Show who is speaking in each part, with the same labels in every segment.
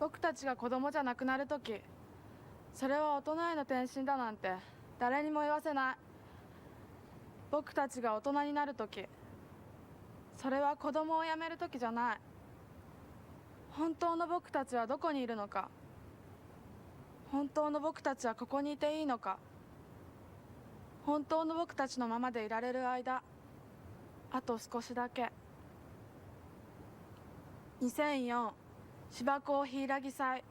Speaker 1: 僕たちが子供じゃなくなるとき、それは大人への転身だなんて誰にも言わせない。僕たちが大人になるとき、それは子供をやめるときじゃない。本当の僕たちはどこにいるのか。本当の僕たちはここにいていいのか。本当の僕たちのままでいられる間、あと少しだけ。2004芝コーヒーラギ祭。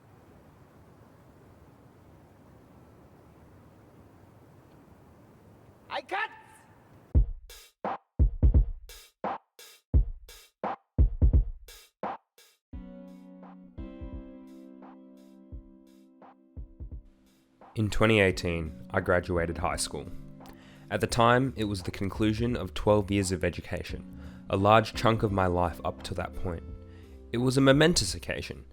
Speaker 2: I cut!
Speaker 3: In 2018, I graduated high school. At the time, it was the conclusion of 12 years of education, a large chunk of my life up to that point. It was a momentous occasion,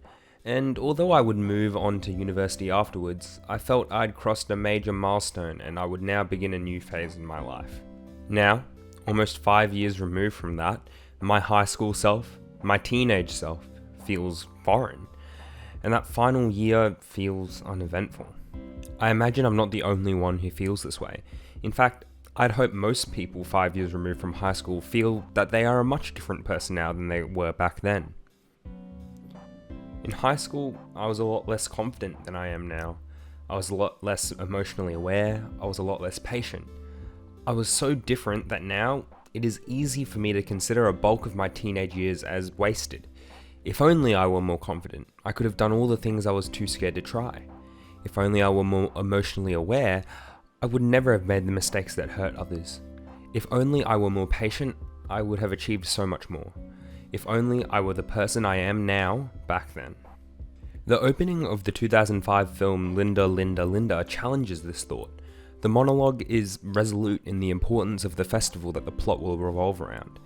Speaker 3: and although I would move on to university afterwards, I felt I'd crossed a major milestone and I would now begin a new phase in my life. Now, almost 5 years removed from that, my high school self, my teenage self, feels foreign, and that final year feels uneventful. I imagine I'm not the only one who feels this way. In fact, I'd hope most people 5 years removed from high school feel that they are a much different person now than they were back then. In high school, I was a lot less confident than I am now. I was a lot less emotionally aware, I was a lot less patient. I was so different that now, it is easy for me to consider a bulk of my teenage years as wasted. If only I were more confident, I could have done all the things I was too scared to try. If only I were more emotionally aware, I would never have made the mistakes that hurt others. If only I were more patient, I would have achieved so much more. If only I were the person I am now, back then. The opening of the 2005 film Linda, Linda, Linda challenges this thought. The monologue is resolute in the importance of the festival that the plot will revolve around.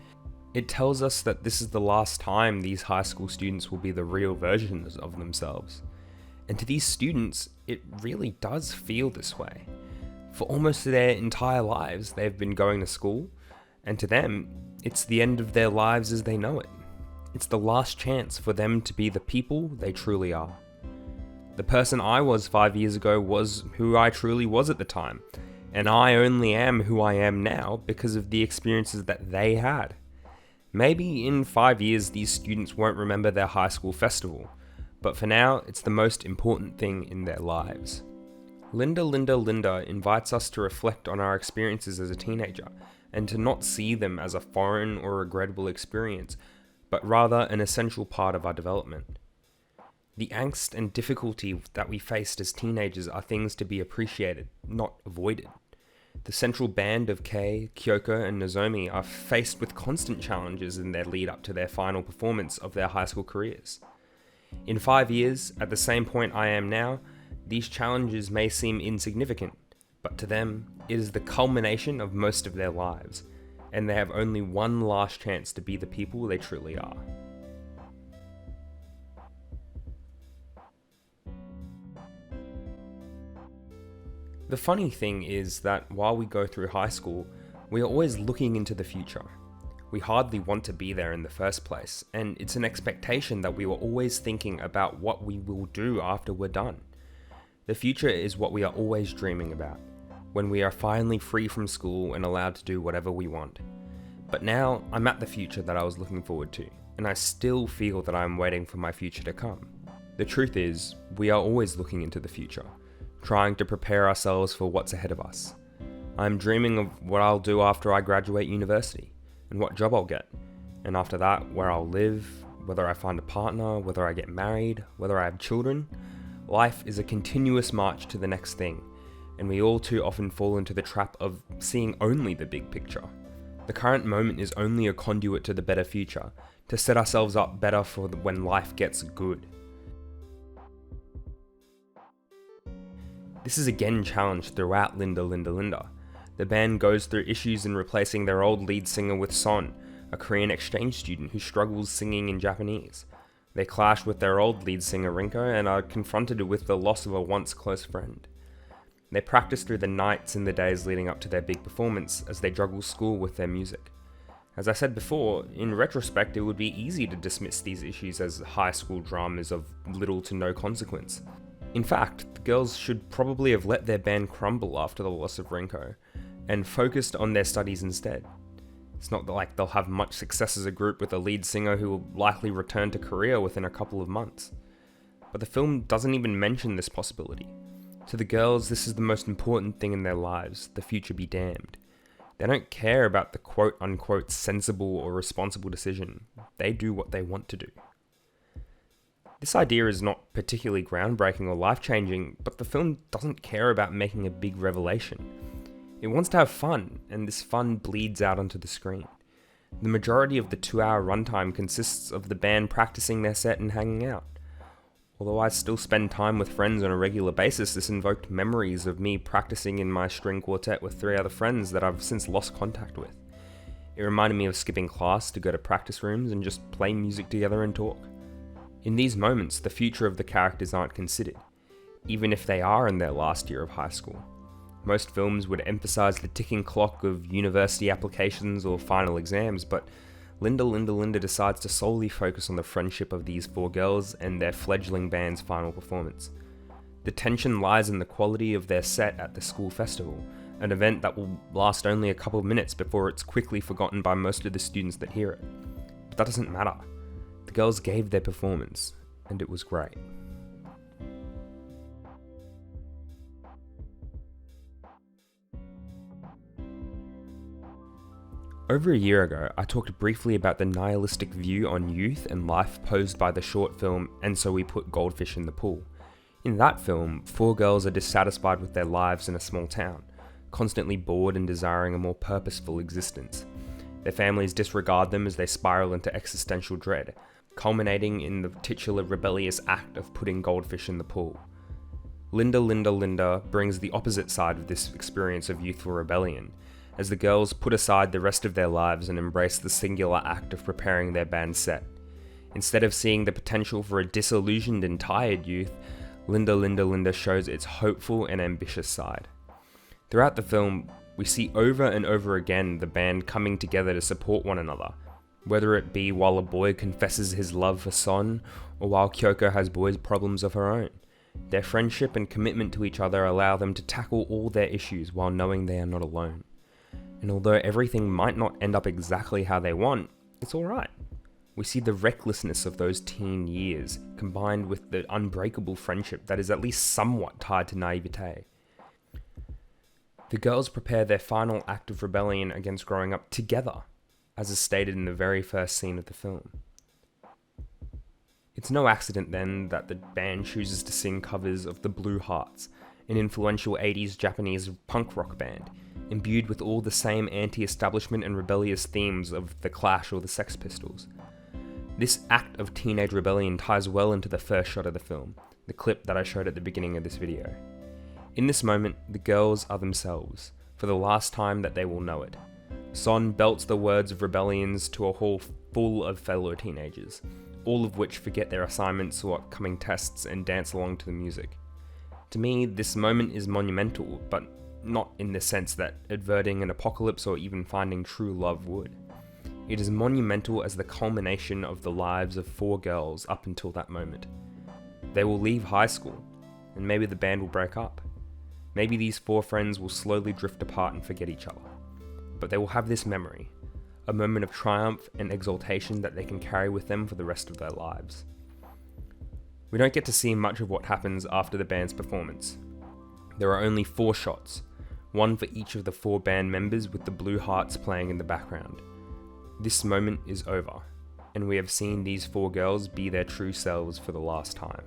Speaker 3: It tells us that this is the last time these high school students will be the real versions of themselves. And to these students, it really does feel this way. For almost their entire lives, they've been going to school, and to them, it's the end of their lives as they know it. It's the last chance for them to be the people they truly are. The person I was 5 years ago was who I truly was at the time, and I only am who I am now because of the experiences that they had. Maybe in 5 years these students won't remember their high school festival, but for now it's the most important thing in their lives. Linda, Linda, Linda invites us to reflect on our experiences as a teenager, and to not see them as a foreign or regrettable experience, but rather an essential part of our development. The angst and difficulty that we faced as teenagers are things to be appreciated, not avoided. The central band of Kei, Kyoko, and Nozomi are faced with constant challenges in their lead up to their final performance of their high school careers. In 5 years, at the same point I am now, these challenges may seem insignificant, but to them, it is the culmination of most of their lives, and they have only one last chance to be the people they truly are. The funny thing is that while we go through high school, we are always looking into the future. We hardly want to be there in the first place, and it's an expectation that we were always thinking about what we will do after we're done. The future is what we are always dreaming about, when we are finally free from school and allowed to do whatever we want. But now, I'm at the future that I was looking forward to, and I still feel that I'm waiting for my future to come. The truth is, we are always looking into the future, trying to prepare ourselves for what's ahead of us. I'm dreaming of what I'll do after I graduate university, and what job I'll get, and after that, where I'll live, whether I find a partner, whether I get married, whether I have children. Life is a continuous march to the next thing, and we all too often fall into the trap of seeing only the big picture. The current moment is only a conduit to the better future, to set ourselves up better for when life gets good. This is again challenged throughout Linda, Linda, Linda. The band goes through issues in replacing their old lead singer with Son, a Korean exchange student who struggles singing in Japanese. They clash with their old lead singer Rinko and are confronted with the loss of a once close friend. They practice through the nights and the days leading up to their big performance as they juggle school with their music. As I said before, in retrospect, it would be easy to dismiss these issues as high school dramas of little to no consequence. In fact, the girls should probably have let their band crumble after the loss of Rinko, and focused on their studies instead. It's not like they'll have much success as a group with a lead singer who will likely return to Korea within a couple of months. But the film doesn't even mention this possibility. To the girls, this is the most important thing in their lives, the future be damned. They don't care about the quote-unquote sensible or responsible decision. They do what they want to do. This idea is not particularly groundbreaking or life-changing, but the film doesn't care about making a big revelation. It wants to have fun, and this fun bleeds out onto the screen. The majority of the 2-hour runtime consists of the band practicing their set and hanging out. Although I still spend time with friends on a regular basis, this invoked memories of me practicing in my string quartet with 3 other friends that I've since lost contact with. It reminded me of skipping class to go to practice rooms and just play music together and talk. In these moments, the future of the characters aren't considered, even if they are in their last year of high school. Most films would emphasize the ticking clock of university applications or final exams, but Linda decides to solely focus on the friendship of these 4 girls and their fledgling band's final performance. The tension lies in the quality of their set at the school festival, an event that will last only a couple of minutes before it's quickly forgotten by most of the students that hear it. But that doesn't matter. The girls gave their performance, and it was great. Over a year ago, I talked briefly about the nihilistic view on youth and life posed by the short film And So We Put Goldfish in the Pool. In that film, 4 girls are dissatisfied with their lives in a small town, constantly bored and desiring a more purposeful existence. Their families disregard them as they spiral into existential dread, culminating in the titular rebellious act of putting goldfish in the pool. Linda brings the opposite side of this experience of youthful rebellion, as the girls put aside the rest of their lives and embrace the singular act of preparing their band set. Instead of seeing the potential for a disillusioned and tired youth, Linda shows its hopeful and ambitious side. Throughout the film, we see over and over again the band coming together to support one another, whether it be while a boy confesses his love for Son, or while Kyoko has boys' problems of her own. Their friendship and commitment to each other allow them to tackle all their issues while knowing they are not alone. And although everything might not end up exactly how they want, it's alright. We see the recklessness of those teen years, combined with the unbreakable friendship that is at least somewhat tied to naivete. The girls prepare their final act of rebellion against growing up together, as is stated in the very first scene of the film. It's no accident then that the band chooses to sing covers of the Blue Hearts, an influential 80s Japanese punk rock band, imbued with all the same anti-establishment and rebellious themes of The Clash or the Sex Pistols. This act of teenage rebellion ties well into the first shot of the film, the clip that I showed at the beginning of this video. In this moment, the girls are themselves, for the last time that they will know it. Son belts the words of rebellions to a hall full of fellow teenagers, all of which forget their assignments or upcoming tests and dance along to the music. To me, this moment is monumental, but not in the sense that averting an apocalypse or even finding true love would. It is monumental as the culmination of the lives of 4 girls up until that moment. They will leave high school, and maybe the band will break up. Maybe these 4 friends will slowly drift apart and forget each other. But they will have this memory, a moment of triumph and exaltation that they can carry with them for the rest of their lives. We don't get to see much of what happens after the band's performance. There are only 4 shots, one for each of the 4 band members with the Blue Hearts playing in the background. This moment is over, and we have seen these 4 girls be their true selves for the last time.